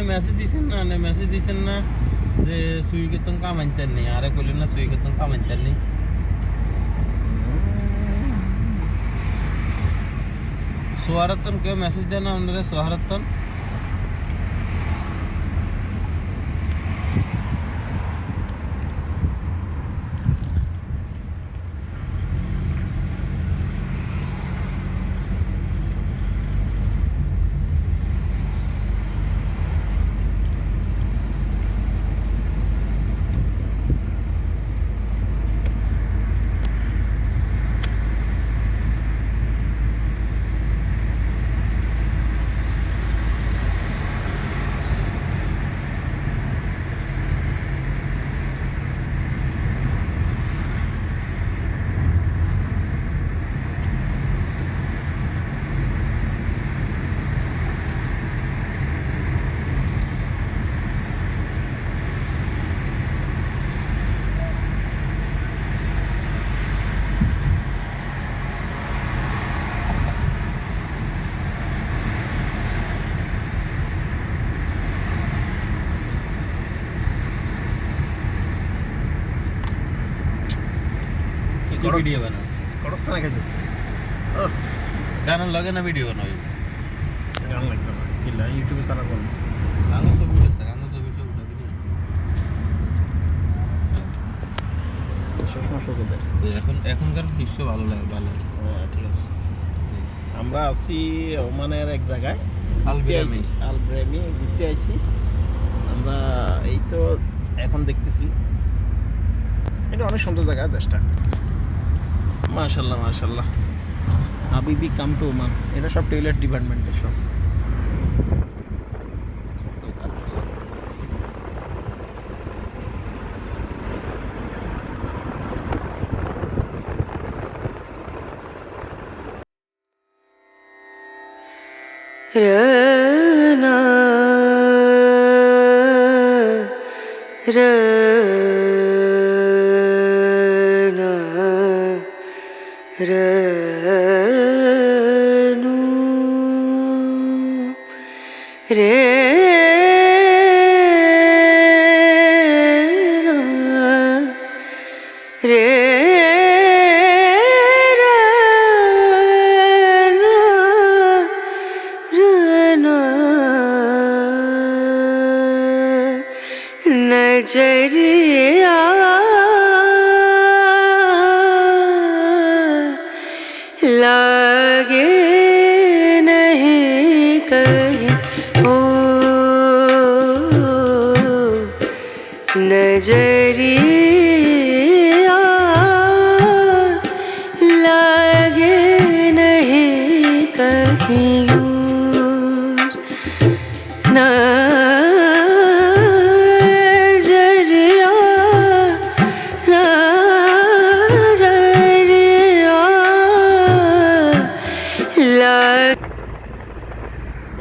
Message দিছেন না যে সুইকে তুমি কামাইতেন নি আরে কইলেন না সুইকে তুমি কামাইতেন নি সোহারতন কেউ মেসেজ দেয় না আপনারা সোহারতন ভিডিও বানাস কড়কসা না খাইছিস গানের লগে না ভিডিও বানাবি গান লাগবে না কিলা ইউটিউবে সারা যান গানের ছবি উঠেছে গানের ছবি উঠাবি না সবসময় শো করতে এখনকার দৃশ্য ভালো লাগে ভালো হ্যাঁ ঠিক আছে আমরা আছি ওমানের এক জায়গায় আলব্রেমি ঘুরতে আইছি আমরা এই তো এখন দেখতেছি এটা অনেক সুন্দর জায়গা দেশটা মাশাল্লাহ মাশাল্লাহ হাবিবি কাম টু ওমান এটা সব টয়লেট ডিপার্টমেন্টের সব Rana Rana Ranu नजरिया लागे नहीं कहीं ओ नजरिया लागे नहीं कहीं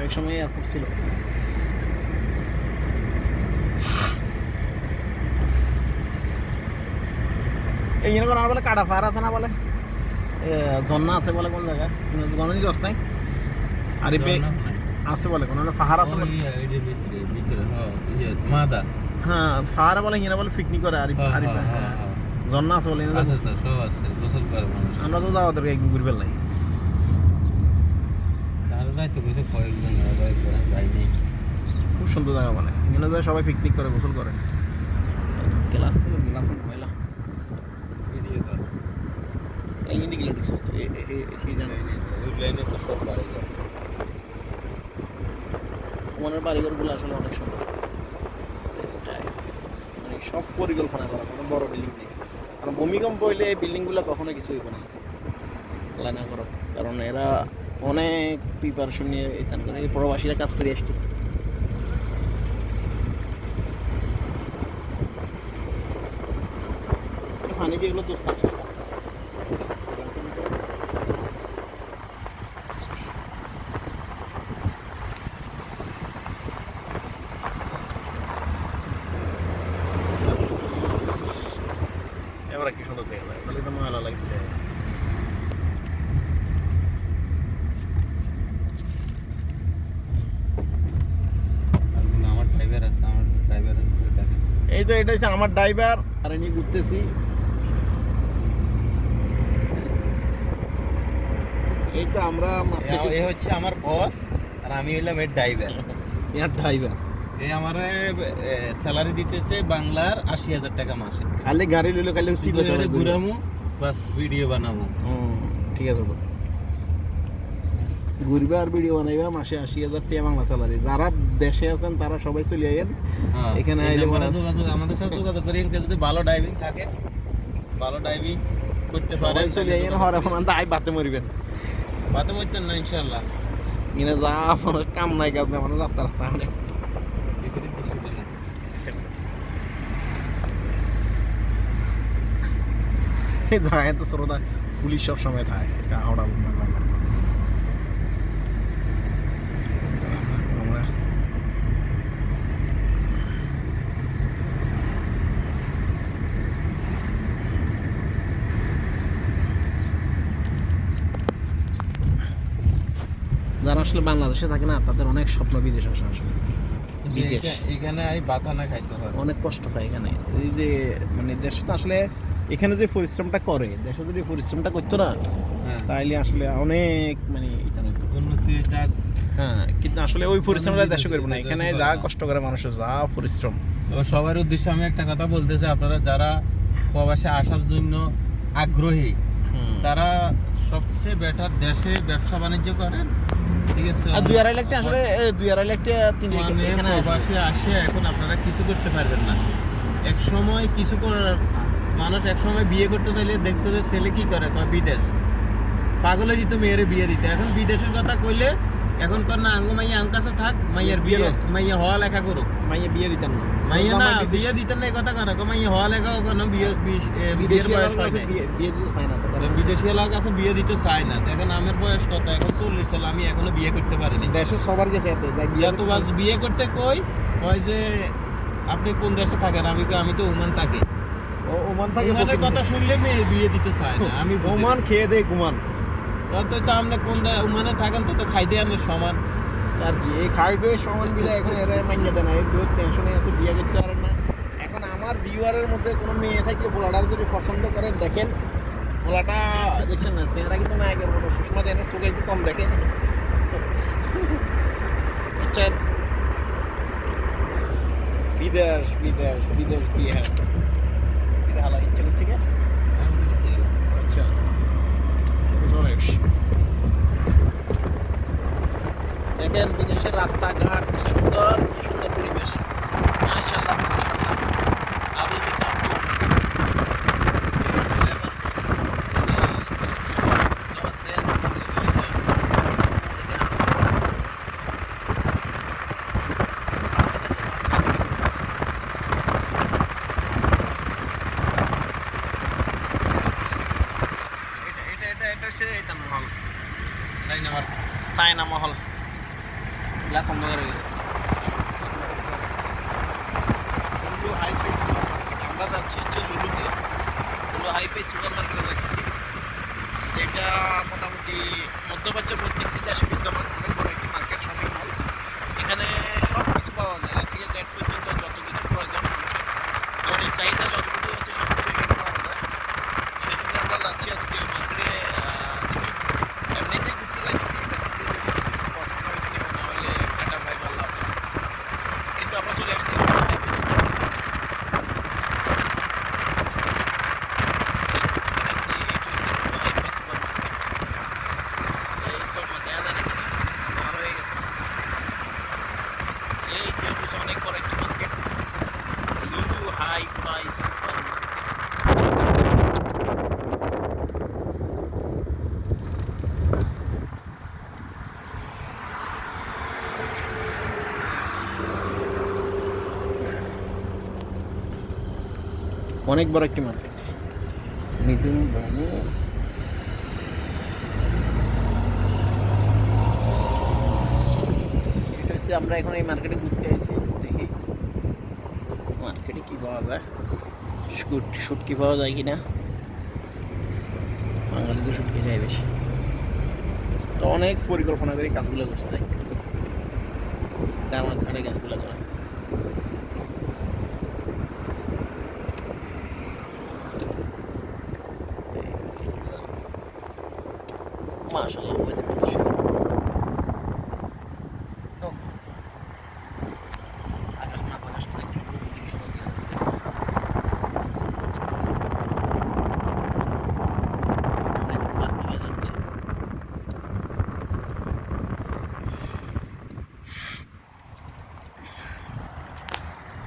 এক সময় এয়ারপোর্ট ছিল এই জন্য কোনো বলে কাটা ফার আছে না বলে জন্না আছে বলে কোন জায়গায় গণজি জস নাই আরিফে আছে বলে কোনো পাহাড় আছে মাদা হ্যাঁ পাহাড়ে বলে হিনা বলে পিকনিক করে আরিফে জন্না আছে বলে সব আছে গোসল করে মানুষ আমরা তো যাওয়া দরকার একদিন ঘুরবে নাই খুব সুন্দর জায়গা বলে এখানে যায় সবাই পিকনিক করে গোসল করে গ্লাস থেকে গ্লাস ময়লা ভিডিও কর এই নিয়ে গেলে ঠিক সস্তা এই জানে ওই লাইনে তো সব বাড়ি যায় ওনার বাড়িঘরগুলো আসলে অনেক সুন্দর মানে সব পরিকল্পনা করা কোনো বড় বিল্ডিং নেই কারণ ভূমিকম্প হইলে এই বিল্ডিংগুলো কখনো কিছু হইব না না করো কারণ এরা অনেক প্রিপারেশন নিয়ে এই প্রবাসীরা কাজ করে আসতেছে পানি দিয়ে এগুলো দোস্ত এবার কি সুন্দর দেখা যায় তাহলে তো ময়লা লাগছে এই তো এটা হচ্ছে আমার ড্রাইভার, আর নিয়ে ঘুরতেছি। এই তো আমরা এ হচ্ছে আমার বস আর আমি হইলাম এর ড্রাইভার। ইয়ার ড্রাইভার এই আমার স্যালারি দিতেছে বাংলার 80,000 টাকা মাসে। খালি গাড়ি লইলো, খালি শুধু এরে ঘুরামু বাস ভিডিও বানাবো। ঠিক আছে তো, ঘুরবে আর ভিডিও বানাইবা, মাসে 80,000 টাকা বাংলা স্যালারি। যারা দেশে আছেন তারা সবাই চলে আইয়েন এখানে আইলে যোগাযোগ আমাদের সাথে যোগাযোগ করি। যদি ভালো ড্রাইভিং থাকে, ভালো ড্রাইভিং করতে পারে সবাই চলে আইয়েন। হরে ফোন আই বাতে মরিবেন, বাতে মরতেন না ইনশাআল্লাহ। ইনে যা আমার কাম নাই কাজ নাই, মানে রাস্তা রাস্তা হাঁটে এখানে 200 টাকা। যায় তো শ্রোতা পুলিশ সব সময় থাকে, হাওড়া আমরা যারা আসলে বাংলাদেশে থাকে না, তাদের অনেক স্বপ্ন বিদেশ আসা। আসলে বিদেশ এখানে আই বাতা না খাইতে হয়, অনেক কষ্ট হয় এখানে। এই যে মানে দেশে তো আসলে এখানে যে পরিশ্রমটা করে, দেশে যদি পরিশ্রমটা করতো না তাইলে আসলে অনেক মানে উন্নতি। হ্যাঁ, কিন্তু আসলে ওই পরিশ্রমটা দেশে করবো না। এখানে যা কষ্ট করে মানুষের, যা পরিশ্রম। এবার সবার উদ্দেশ্যে আমি একটা কথা বলতে চাই, আপনারা যারা প্রবাসে আসার জন্য আগ্রহী তারা সবচেয়ে বেটার দেশে ব্যবসা বাণিজ্য করেন, ঠিক আছে। আর 2.5 লাখ আসলে 2.5 লাখ 3 লাখ এখানে প্রবাসে আসে এখন আপনারা কিছু করতে পারবেন না। এক সময় কিছু করার মানুষ এক সময় বিয়ে করতে চাইলে দেখতো যে ছেলে কি করে, বিদেশ পাগলে দিত মেয়েরে বিয়ে দিতে। এখন বিদেশের কথা কইলে এখন কর না আঙ্গু মাইয়া আঙ্গ কাছে থাক, মাইয়ার বিয়ে মাইয়া হওয়া লেখা করুক। মাইয়া বিয়ে দিতেন না, মাইয়া না বিয়ে দিতেন না, এই কথা কেন? মাইয়া হওয়া লেখা কোনো বিয়ের বয়স হয় নাই। বিয়ে দিতে চায় না, বিদেশি এলাকার কাছে বিয়ে দিতে চায় না। এখন আমার বয়স কত? এখন 40 সাল, আমি এখনো বিয়ে করতে পারিনি। দেশে সবার কাছে যত বিয়ে করতে কই যে আপনি কোন দেশে থাকেন, আমি তো ওমান থাকি। ওমান থাকে, ওমানের কথা শুনলে মেয়ে বিয়ে দিতে চায় না। আমি ওমান খেয়ে দেয় গুমান। তো আপনি কোন ওমানে থাকেন তো খাইতে আনলে সমান আর কি, এই খাইবে সমান বিদায়। এখন এরা মাইয়া দেয় না, এই বহুত টেনশনে আছে, বিয়ে করতে পারেন না। এখন আমার ভিউয়ারের মধ্যে কোনো মেয়ে থাকলে পোলাটার যদি পছন্দ করেন, দেখেন পোলাটা দেখছেন না, চেহারা কিন্তু নায়কের মতো। সুষমা দেনের চোখে একটু কম দেখে, বুঝছেন। বিদেশ বিদেশ বিদেশ দিয়ে আছে, এটা হালা ইচ্ছে করছে কে? আচ্ছা, দেখেন বিদেশের রাস্তাঘাট কি সুন্দর, কি সুন্দর পরিবেশ। মাশাআল্লাহ মাশাআল্লাহ। আমি সাইনা মহল গ্লাস বন্ধ করে গেছে। আমরা যাচ্ছি হচ্ছে লুলুতে, লুলু হাইফাই সুপার মার্কেটে যাচ্ছি, যেটা মোটামুটি মধ্যপ্রাচ্যের প্রত্যেকটি দেশে বিদ্যমান অনেক বড় একটি মার্কেট, শপিং মল। এখানে সব কিছু পাওয়া যায়, ঠিক আছে, পর্যন্ত যত কিছু প্রয়োজন মানুষের দৈনিক চাহিদা যতটুকু আছে সব কিছু এখানে পাওয়া যায়। সেই জন্য আমরা যাচ্ছি আজকে মার্কেটে। এমনিতেই ঘুরতে যাচ্ছি, বেসিক্যালি যদি কিছু পছন্দ হয় দিলে, না হলে টাটা বাই বাই, আল্লাহ হাফেজ। কিন্তু আমরা চলে আসছি অনেক বড় একটি মার্কেট, লুলু হাই-ফাই সুপার মার্কেট। অনেক বড় একটি মার্কেট, নিজুম বানি। আমরা এখন এই মার্কেটে ঘুরতে আসছি, দেখি মার্কেটে কি পাওয়া যায়, শুটকি পাওয়া যায় কিনা। বাঙালিদের শুটকি যায় বেশি, তো অনেক পরিকল্পনা করে কাজগুলো করছে, তার মাঝখানে গাছগুলো করা। মাশাআল্লাহ ওয়েদারটা তো সুন্দর।